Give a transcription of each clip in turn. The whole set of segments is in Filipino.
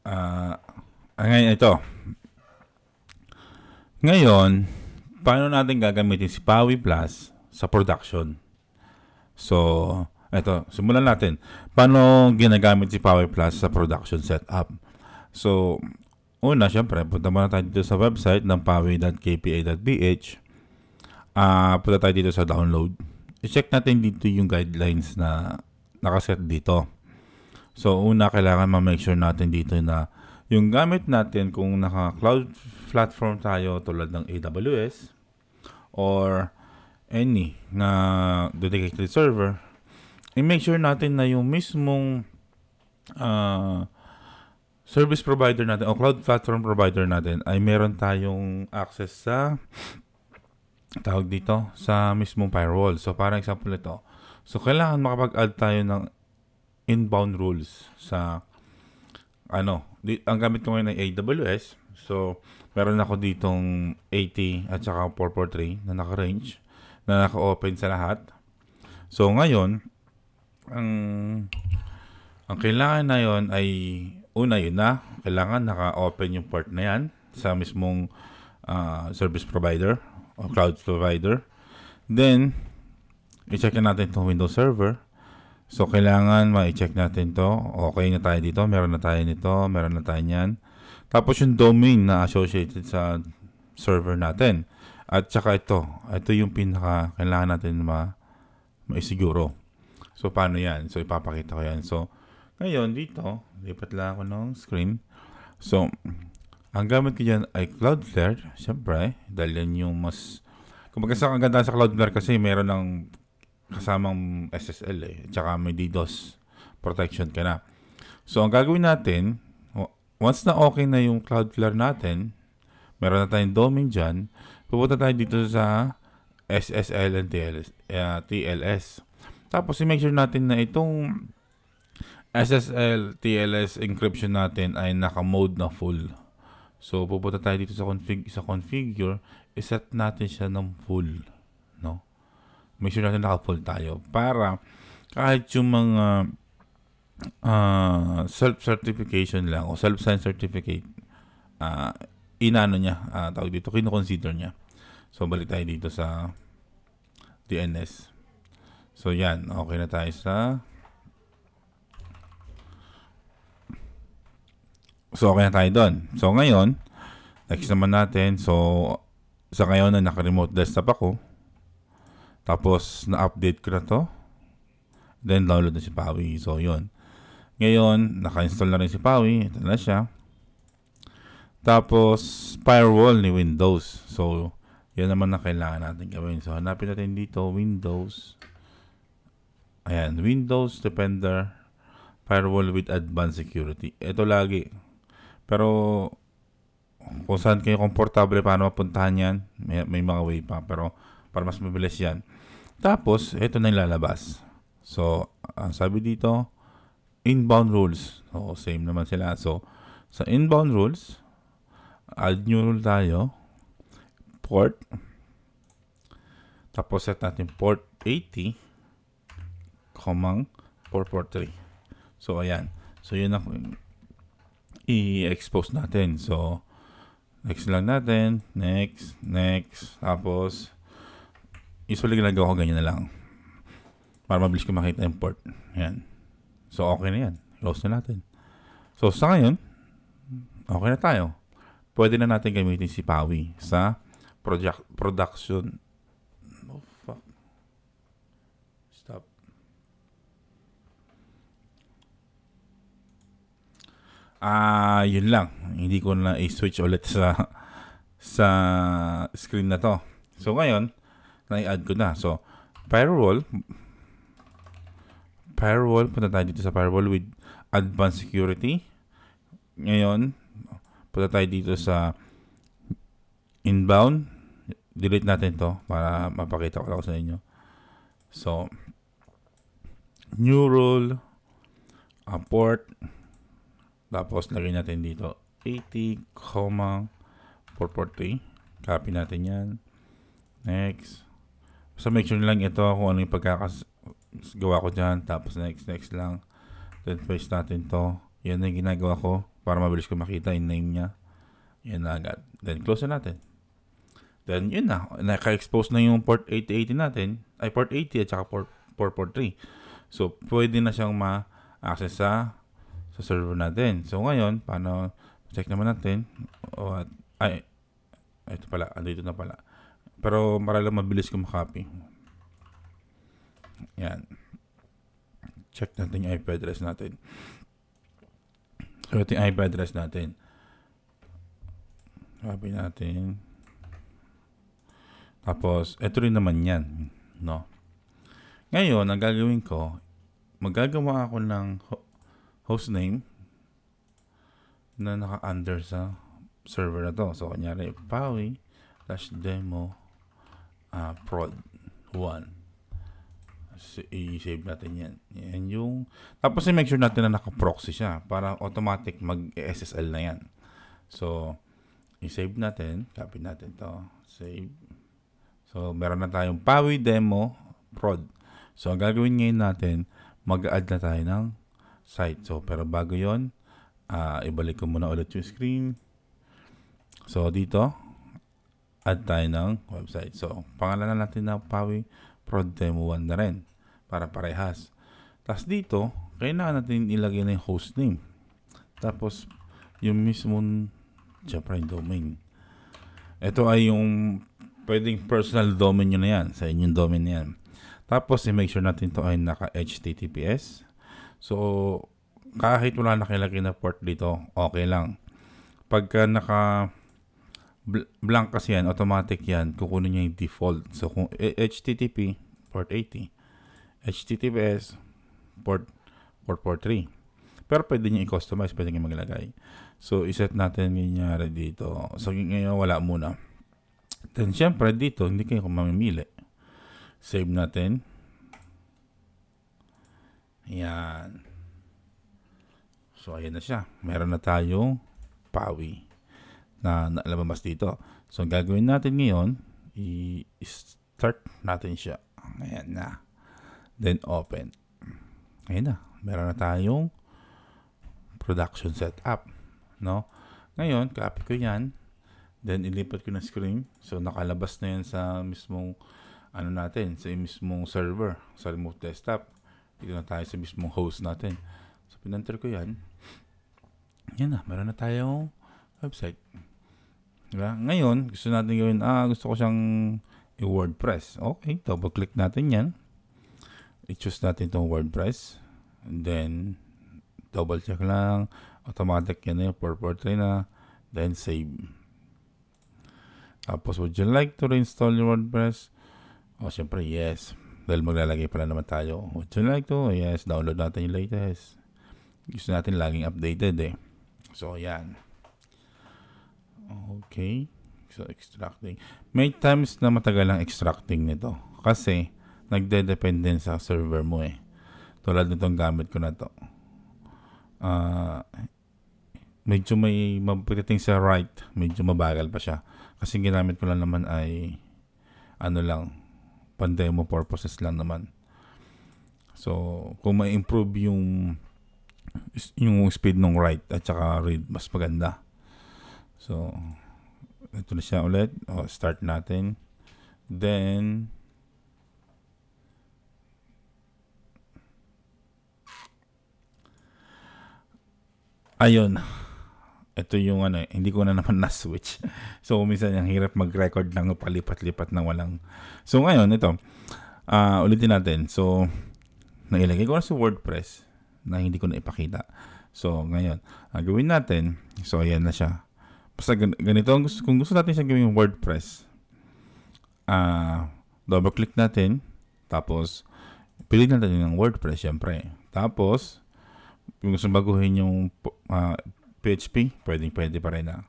Ah, ngayon ito. Ngayon, paano natin gagamitin si Powi Plus sa production? So, eto, simulan natin. Paano ginagamit si Powi Plus sa production setup? So, una, syempre, punta muna tayo dito sa website ng powi.kpa.ph. Punta tayo dito sa download. I-check natin dito yung guidelines na nakaset dito. So, una, kailangan ma-make sure natin dito na yung gamit natin kung naka-cloud platform tayo tulad ng AWS or any na dedicated server, i-make sure natin na yung mismong uh, service provider natin o cloud platform provider natin ay meron tayong access sa tawag dito sa mismong firewall. So, para example ito. So, kailangan makapag-add tayo ng inbound rules sa ang gamit ko ngayon ay AWS. So, meron ako ditong 80 at saka 443 na naka-range, na naka-open sa lahat. So, ngayon, ang kailangan na yon ay, una yun na, kailangan naka-open yung port na yan sa mismong service provider o cloud provider. Then, i-check natin itong Windows Server. So, kailangan ma-check natin to. Okay na tayo dito. Meron na tayo nito. Meron na tayo niyan. Tapos yung domain na associated sa server natin. At saka ito. Ito yung pinaka kailangan natin maisiguro. So, paano yan? So, ipapakita ko yan. So, ngayon dito, lipat lang ako ng screen. So, ang gamit ko dyan ay Cloudflare. Siyempre, dahil yan yung mas... Kumbaga ang ganda sa Cloudflare kasi meron ng kasamang SSL tsaka may DDoS protection ka na. So, ang gagawin natin, once na okay na yung Cloudflare natin, meron na tayong domain dyan, pupunta tayo dito sa SSL and TLS. Tapos, i-make sure natin na itong SSL, TLS encryption natin ay naka-mode na full. So, pupunta tayo dito sa configure, iset natin siya ng full, no? Make sure natin naka-full tayo para kahit yung mga self-certification lang o self-signed certificate, inano niya, tawag dito, kino-consider niya. So, balik tayo dito sa DNS. So, yan. Okay na tayo okay na tayo doon. So, ngayon, next naman natin. So, sa ngayon na naka-remote desktop ako, tapos, na-update ko na to. Then, download na si Powi. So, yun. Ngayon, naka-install na rin si Powi. Ito na siya. Tapos, firewall ni Windows. So, yan naman na kailangan natin gawin. So, hanapin natin dito, Windows. Ayan, Windows Defender Firewall with Advanced Security. Ito lagi. Pero, kung saan kayo komportable, paano mapuntahan yan, may mga way pa. Pero, para mas mabilis yan. Tapos, ito na yung lalabas. So, sabi dito, inbound rules. So, same naman sila. So, sa inbound rules, add new rule tayo. Port. Tapos, set natin port 80, 443. So, ayan. So, yun ang i-expose natin. So, next lang natin. Next. Tapos, usually ginagawa ko ganyan na lang para mabilis ko makita yung port. Yan. So, okay na yan. Close na natin. So, sa ngayon, okay na tayo. Pwede na natin gamitin si Powi sa production. Oh, fuck. Stop. Yun lang. Hindi ko na i-switch ulit sa screen na to. So, ngayon, na-i-add ko na. So, firewall, punta tayo dito sa firewall with advanced security. Ngayon, punta tayo dito sa inbound. Delete natin to para mapakita ko lang sa inyo. So, new rule, port, tapos lagay natin dito 80,443. Copy natin yan. Next. So, make sure lang ito kung ano yung pagkakagawa ko dyan. Tapos, next lang. Then, paste natin to. Yan na yung ginagawa ko para mabilis ko makita yung name niya. Yan na agad. Then, close na natin. Then, yun na. Naka-expose na yung port 8080 natin. Ay, port 80 at saka port 443. So, pwede na siyang ma-access sa server natin. So, ngayon, paano, check naman natin. Ito pala. Andito na pala. Pero, para lang mabilis ko makopy. Yan. Check natin yung IP address natin. So, ito yung IP address natin. Copy natin. Tapos, ito rin naman yan. No? Ngayon, ang gagawin ko, magagawa ako ng hostname na naka-under sa server na to. So, kanyari, pawi-demo prod 1. I-save natin yan. Yan yung... Tapos, i-make sure natin na naka-proxy siya para automatic mag-SSL na yan. So, i-save natin. Copy natin to. Save. So, meron na tayong pawi-demo prod. So, ang gagawin ngayon natin, mag-add na tayo ng site. So, pero bago yon, ibalik ko muna ulit yung screen. So, dito, add tayo ng website. So, pangalanan natin na Pawi Prod Demo 1 na rin para parehas. Tapos dito, kailangan natin ilagay na yung hostname. Tapos, yung mismong yung domain. Ito ay yung pwedeng personal domain nyo na yan. Sa inyong domain na yan. Tapos, i-make sure natin ito ay naka-HTTPS. So, kahit wala nakilagay na port dito, okay lang. Pagka blank kasi yan, automatic yan, kukunin niya yung default. So, kung HTTP, port 80. HTTPS, port 443. Pero pwede niya i-customize, pwede niya maglagay. So, iset natin nangyari dito. So, ngayon wala muna. Then, syempre, dito, hindi kayo mamimili. Save natin. Yan. So, ayan na siya. Meron na tayong Pawi na nalabas dito. So, ang gagawin natin ngayon, i-start natin siya. Ayan na. Then, open. Ayan na. Meron na tayong production setup. No? Ngayon, copy ko yan. Then, ilipat ko na screen. So, nakalabas na yan sa mismong natin, sa mismong server, sa remote desktop. Dito na tayo sa mismong host natin. So, pinenter ko yan. Yan na. Meron na tayong website. Diba? Ngayon, gusto natin gawin, gusto ko siyang i-WordPress. Okay, double-click natin yan. I-choose natin itong WordPress. And then, double-check lang. Automatic yan na yung 443 na. Then, save. Tapos, would you like to reinstall your WordPress? Siyempre, yes. Dahil maglalagay pala naman tayo. Would you like to? Yes, download natin yung latest. Gusto natin laging updated eh. So, yan. Okay. So, extracting. May times na matagal ang extracting nito. Kasi, nagde-depende sa server mo eh. Tulad nitong gamit ko na to. Medyo may mapagdating sa write. Medyo mabagal pa siya. Kasi ginamit ko lang naman ay pan-demo purposes lang naman. So, kung ma-improve yung speed ng write at saka read, mas maganda. So, ito na siya ulit. Start natin. Then, ayun. Ito yung hindi ko na naman na-switch. So, minsan yung hirap mag-record lang palipat-lipat na walang. So, ngayon, ito. Ulitin natin. So, nailagay ko na sa WordPress na hindi ko na ipakita. So, ngayon, gawin natin. So, ayan na siya. Basta ganito, kung gusto natin siya gawin yung WordPress, double-click natin. Tapos, piliin natin yung WordPress, syempre. Tapos, kung gusto baguhin yung PHP, pwede pa rin na.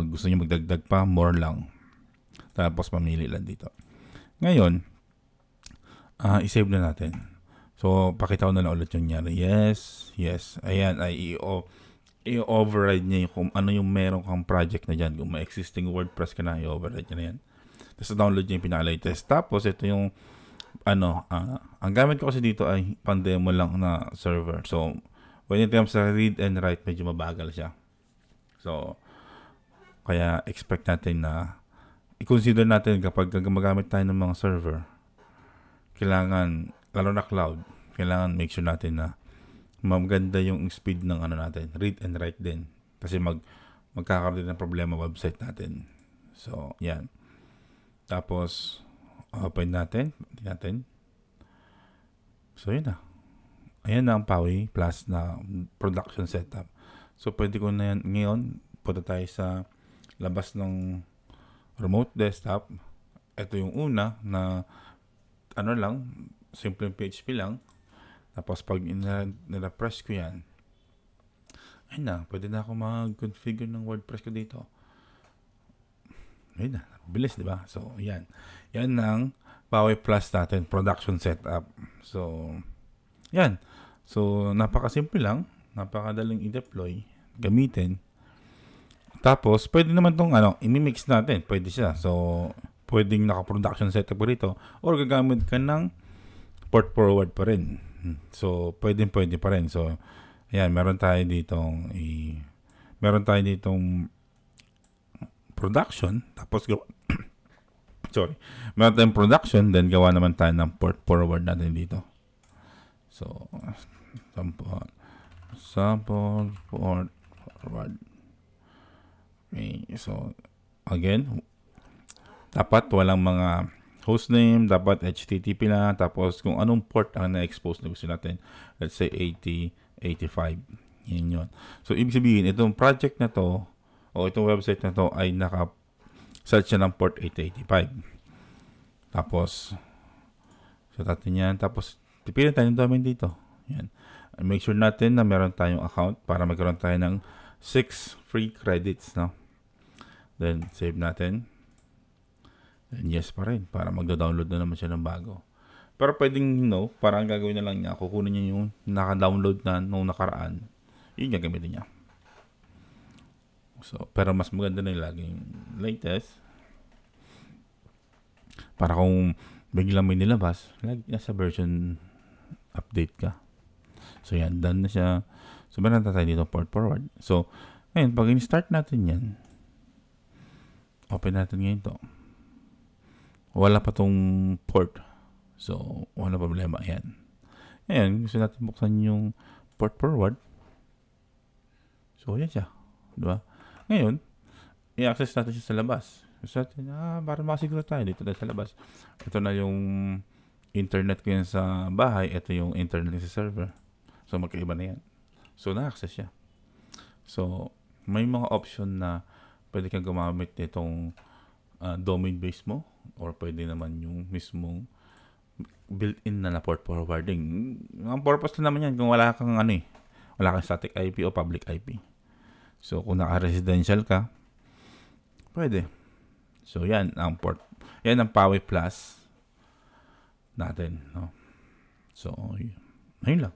Gusto nyo magdagdag pa, more lang. Tapos, mamili lang dito. Ngayon, i-save na natin. So, pakita ko na lang ulit yung nangyari. Yes. Ayan, ay i-override niya yung kung ano yung meron kang project na dyan. Kung may existing WordPress ka na, i-override niya na yan. Tapos, download niya yung pinaka-latest. Tapos, ito yung, ang gamit ko kasi dito ay pan-demo lang na server. So, when it comes sa read and write, medyo mabagal siya. So, kaya expect natin na i-consider natin kapag gumagamit tayo ng mga server, kailangan, lalo na cloud, kailangan make sure natin na maganda yung speed ng ano natin, read and write din. Kasi magkakaroon din ng problema website natin. So, yan. Tapos, open natin. So, yun na. Ayan na ang Powi Plus na production setup. So, pwede ko na yan. Ngayon, punta tayo sa labas ng remote desktop. Ito yung una na ano lang, simple PHP lang. Tapos, pag nila-press ko yan, ayun na, pwede na ako mag-configure ng WordPress ko dito. Ayun na, bilis, di ba? So, yan. Yan ang Powi Plus natin, production setup. So, yan. So, napakasimple lang. Napakadaling i-deploy. Gamitin. Tapos, pwede naman itong i-mix natin. Pwede siya. So, pwedeng naka-production setup ko rito. Or gagamit ka ng port forward pa rin. So, pwede pa rin. So, ayan, meron tayo ditong production. Tapos, meron tayong production. Then, gawa naman tayo ng port forward natin dito. So, sample port forward. Okay, so, again, dapat walang mga hostname, dapat HTTP na, tapos kung anong port ang na-expose na gusto natin, let's say 8085. Yan yun. So, ibig sabihin, itong project na to, o itong website na to, ay naka-search siya ng port 8085. Tapos, so natin yan. Tapos, pipili tayo ng domain dito. Yan. Make sure natin na meron tayong account para magkaroon tayo ng 6 free credits, no? Then, save natin. And yes pa rin, para magda-download na naman siya ng bago. Pero pwedeng, parang gagawin na lang niya, kukunin niya yung naka-download na nung nakaraan. Yun yung gamitin niya. So, pero mas maganda na yung laging latest. Para kung biglang may nilabas, nasa version update ka. So, yan, done na siya. So, meron na tayo dito port forward. So, ngayon, pag in-start natin yan, open natin ngayon to. Wala pa tong port. So, wala problema. Ayan. Ayan, gusto natin buksan yung port forward. So, yan siya. Diba? Ngayon, i-access natin siya sa labas. Gusto natin, para makasiguro tayo dito tayo sa labas. Ito na yung internet ko yan sa bahay. Ito yung internet sa server. So, magkaiba na yan. So, na-access siya. So, may mga option na pwede kang gumamit nitong domain base mo, or pwede naman yung mismong built-in na port forwarding. Ang purpose na naman yan kung wala kang wala kang static IP o public IP. So, kung naka-residential ka, pwede. So, yan ang Powi Plus natin, no? So, ayun lang.